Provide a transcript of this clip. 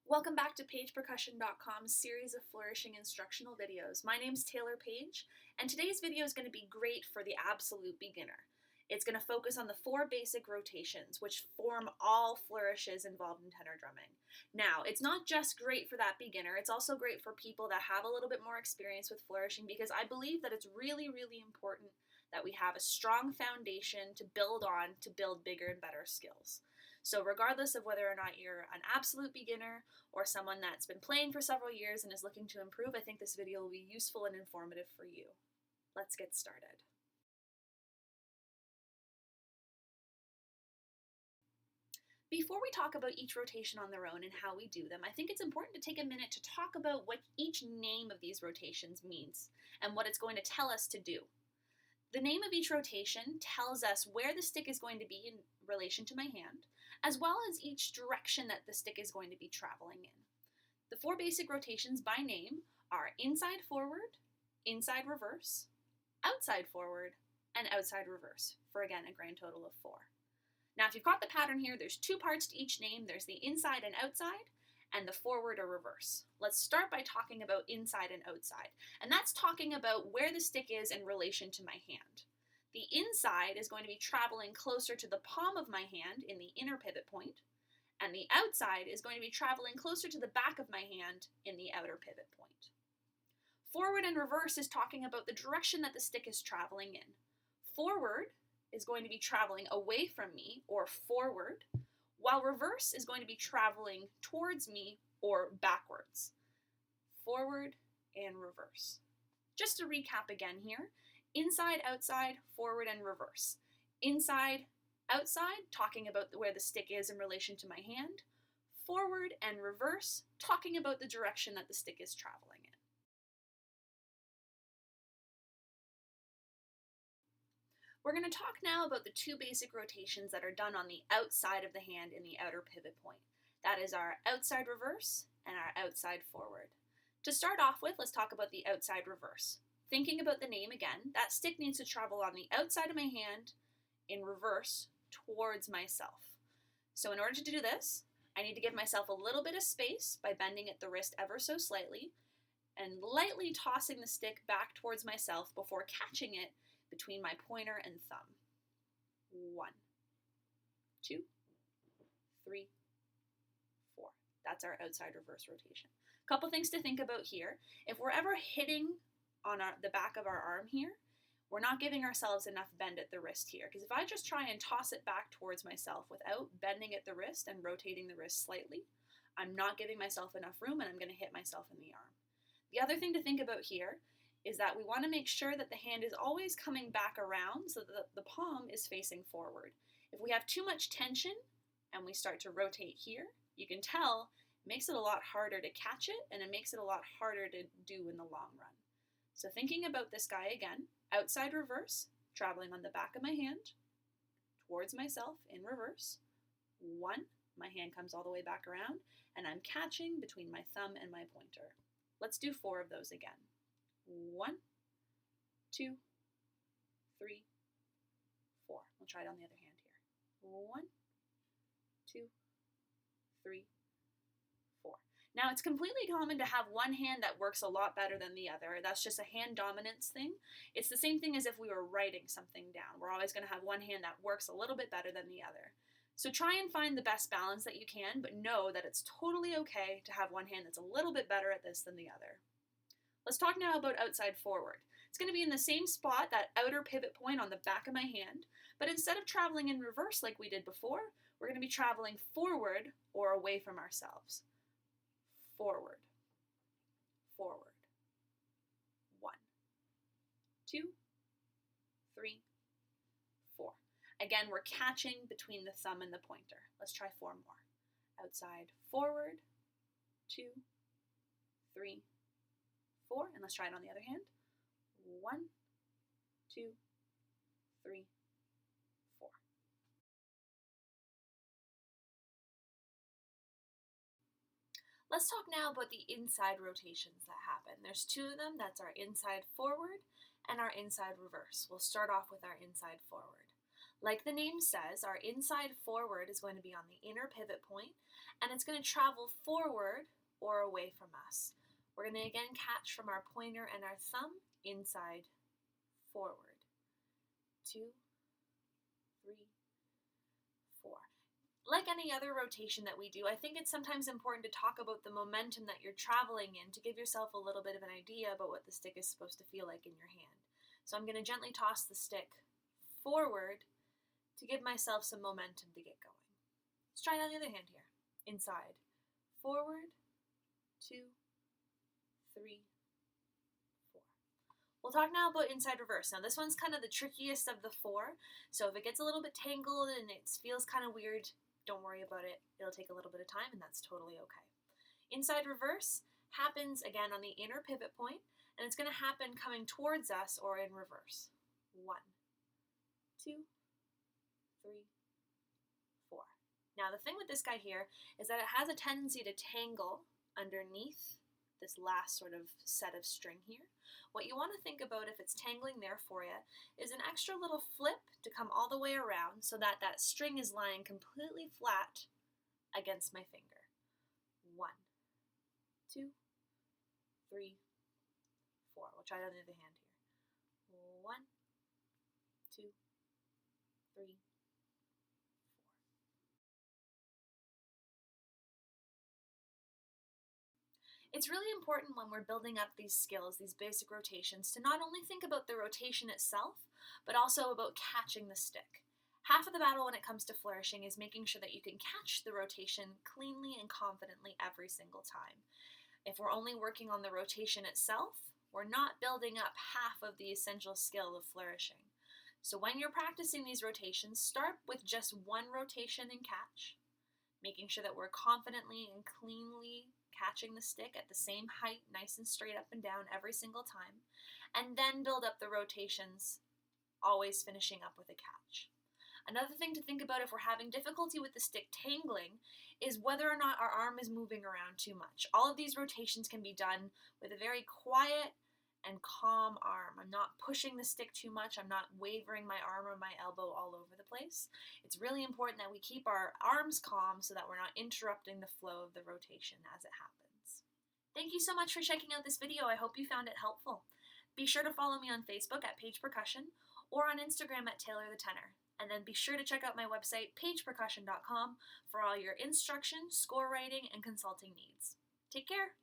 Welcome back to PagePercussion.com's series of Flourishing instructional videos. My name's Taylor Page, and today's video is going to be great for the absolute beginner. It's going to focus on the 4 basic rotations, which form all flourishes involved in tenor drumming. Now, it's not just great for that beginner, it's also great for people that have a little bit more experience with flourishing, because I believe that it's really, really important that we have a strong foundation to build on to build bigger and better skills. So regardless of whether or not you're an absolute beginner or someone that's been playing for several years and is looking to improve, I think this video will be useful and informative for you. Let's get started. Before we talk about each rotation on their own and how we do them, I think it's important to take a minute to talk about what each name of these rotations means and what it's going to tell us to do. The name of each rotation tells us where the stick is going to be in relation to my hand, as well as each direction that the stick is going to be traveling in. The 4 basic rotations by name are inside forward, inside reverse, outside forward, and outside reverse, for again a grand total of 4. Now if you've got the pattern here, there's 2 parts to each name. There's the inside and outside, and the forward or reverse. Let's start by talking about inside and outside, and that's talking about where the stick is in relation to my hand. The inside is going to be traveling closer to the palm of my hand in the inner pivot point, and the outside is going to be traveling closer to the back of my hand in the outer pivot point. Forward and reverse is talking about the direction that the stick is traveling in. Forward is going to be traveling away from me, or forward, while reverse is going to be traveling towards me or backwards. Forward and reverse. Just to recap again here, inside, outside, forward, and reverse. Inside, outside, talking about where the stick is in relation to my hand. Forward and reverse, talking about the direction that the stick is traveling in. We're going to talk now about the 2 basic rotations that are done on the outside of the hand in the outer pivot point. That is our outside reverse and our outside forward. To start off with, let's talk about the outside reverse. Thinking about the name again, that stick needs to travel on the outside of my hand in reverse towards myself. So in order to do this, I need to give myself a little bit of space by bending at the wrist ever so slightly and lightly tossing the stick back towards myself before catching it between my pointer and thumb. 1, 2, 3, 4. That's our outside reverse rotation. A couple things to think about here. If we're ever hitting on the back of our arm here, we're not giving ourselves enough bend at the wrist here, because if I just try and toss it back towards myself without bending at the wrist and rotating the wrist slightly, I'm not giving myself enough room and I'm going to hit myself in the arm. The other thing to think about here is that we want to make sure that the hand is always coming back around so that the palm is facing forward. If we have too much tension and we start to rotate here, you can tell it makes it a lot harder to catch it, and it makes it a lot harder to do in the long run. So thinking about this guy again, outside reverse, traveling on the back of my hand towards myself in reverse. 1, my hand comes all the way back around, and I'm catching between my thumb and my pointer. Let's do 4 of those again. 1, 2, 3, 4. We'll try it on the other hand here. 1, 2, 3, 4. Now it's completely common to have one hand that works a lot better than the other. That's just a hand dominance thing. It's the same thing as if we were writing something down. We're always going to have one hand that works a little bit better than the other. So try and find the best balance that you can, but know that it's totally okay to have one hand that's a little bit better at this than the other. Let's talk now about outside forward. It's going to be in the same spot, that outer pivot point on the back of my hand, but instead of traveling in reverse like we did before, we're going to be traveling forward or away from ourselves. Forward, forward. 1, 2, 3, 4. Again, we're catching between the thumb and the pointer. Let's try 4 more. Outside forward, 2, 3, 4, and let's try it on the other hand. 1, 2, 3, 4. Let's talk now about the inside rotations that happen. There's 2 of them. That's our inside forward and our inside reverse. We'll start off with our inside forward. Like the name says, our inside forward is going to be on the inner pivot point, and it's going to travel forward or away from us. We're going to again catch from our pointer and our thumb, inside, forward. 2, 3, 4. Like any other rotation that we do, I think it's sometimes important to talk about the momentum that you're traveling in to give yourself a little bit of an idea about what the stick is supposed to feel like in your hand. So I'm going to gently toss the stick forward to give myself some momentum to get going. Let's try it on the other hand here. Inside, forward, 2, 3, 4. We'll talk now about inside reverse. Now this one's kind of the trickiest of the 4, so if it gets a little bit tangled and it feels kind of weird, don't worry about it. It'll take a little bit of time and that's totally okay. Inside reverse happens again on the inner pivot point, and it's going to happen coming towards us or in reverse. 1, 2, 3, 4. Now the thing with this guy here is that it has a tendency to tangle underneath this last sort of set of string here. What you want to think about if it's tangling there for you is an extra little flip to come all the way around so that that string is lying completely flat against my finger. 1, 2, 3, 4. We'll try it on the other hand here. 1, 2, 3, 4. It's really important when we're building up these skills, these basic rotations, to not only think about the rotation itself, but also about catching the stick. Half of the battle when it comes to flourishing is making sure that you can catch the rotation cleanly and confidently every single time. If we're only working on the rotation itself, we're not building up half of the essential skill of flourishing. So when you're practicing these rotations, start with just one rotation and catch, making sure that we're confidently and cleanly catching the stick at the same height, nice and straight up and down every single time, and then build up the rotations, always finishing up with a catch. Another thing to think about if we're having difficulty with the stick tangling is whether or not our arm is moving around too much. All of these rotations can be done with a very quiet and calm arm. I'm not pushing the stick too much. I'm not wavering my arm or my elbow all over the place. It's really important that we keep our arms calm so that we're not interrupting the flow of the rotation as it happens. Thank you so much for checking out this video. I hope you found it helpful. Be sure to follow me on Facebook at Page Percussion or on Instagram at Taylor the Tenor. And then be sure to check out my website, pagepercussion.com, for all your instruction, score writing, and consulting needs. Take care!